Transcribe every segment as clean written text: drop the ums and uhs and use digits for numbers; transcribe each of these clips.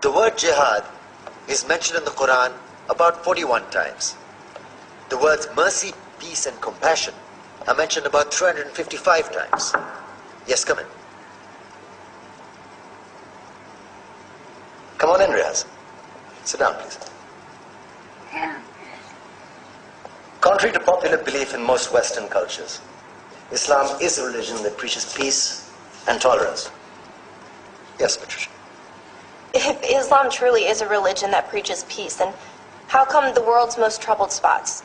The word jihad is mentioned in the Quran about 41 times. The words mercy, peace, and compassion are mentioned about 355 times. Yes, come in. Come on in, Riaz. Sit down, please. Contrary to popular belief in most Western cultures, Islam is a religion that preaches peace and tolerance. Yes, Patricia. If Islam truly is a religion that preaches peace, then how come the world's most troubled spots,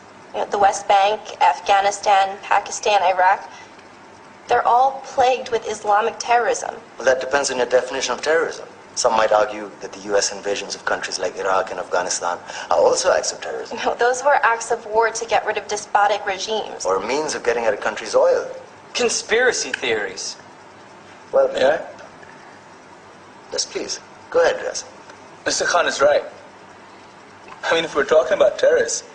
the West Bank, Afghanistan, Pakistan, Iraq, they're all plagued with Islamic terrorism? Well, that depends on your definition of terrorism. Some might argue that the US invasions of countries like Iraq and Afghanistan are also acts of terrorism. No, those were acts of war to get rid of despotic regimes. Or a means of getting at a country's oil. Conspiracy theories. Well, May I? Yes, please. Go ahead, Riaz. Mr. Khan is right. I mean, if we're talking about terrorists,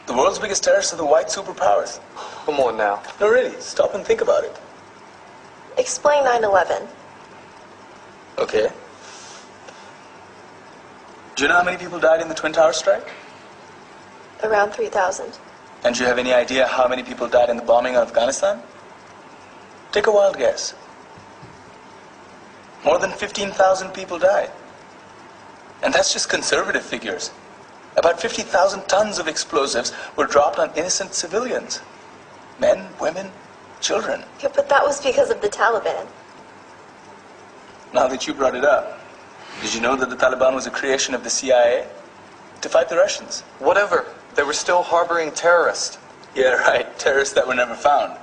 the world's biggest terrorists are the white superpowers. Come on now. No, really, stop and think about it. Explain 9/11. Okay. Do you know how many people died in the Twin Towers strike? Around 3,000. And do you have any idea how many people died in the bombing of Afghanistan? Take a wild guess. More than 15,000 people died. And that's just conservative figures. About 50,000 tons of explosives were dropped on innocent civilians. Men, women, children. Yeah, but that was because of the Taliban. Now that you brought it up, did you know that the Taliban was a creation of the CIA to fight the Russians? Whatever. They were still harboring terrorists. Yeah, right. Terrorists that were never found.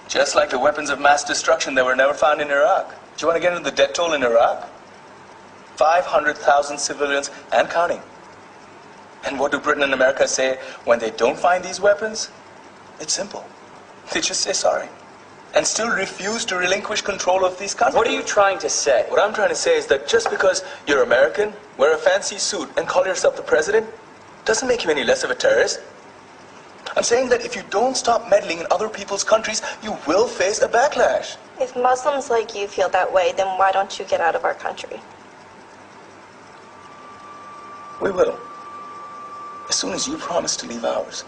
Just like the weapons of mass destruction that were never found in Iraq. Do you want to get into the death toll in Iraq? 500,000 civilians and counting. And what do Britain and America say when they don't find these weapons? It's simple. They just say sorry. And still refuse to relinquish control of these countries. What are you trying to say? What I'm trying to say is that just because you're American, wear a fancy suit, and call yourself the president, doesn't make you any less of a terrorist. I'm saying that if you don't stop meddling in other people's countries, you will face a backlash. If Muslims like you feel that way, then why don't you get out of our country? We will. As soon as you promise to leave ours.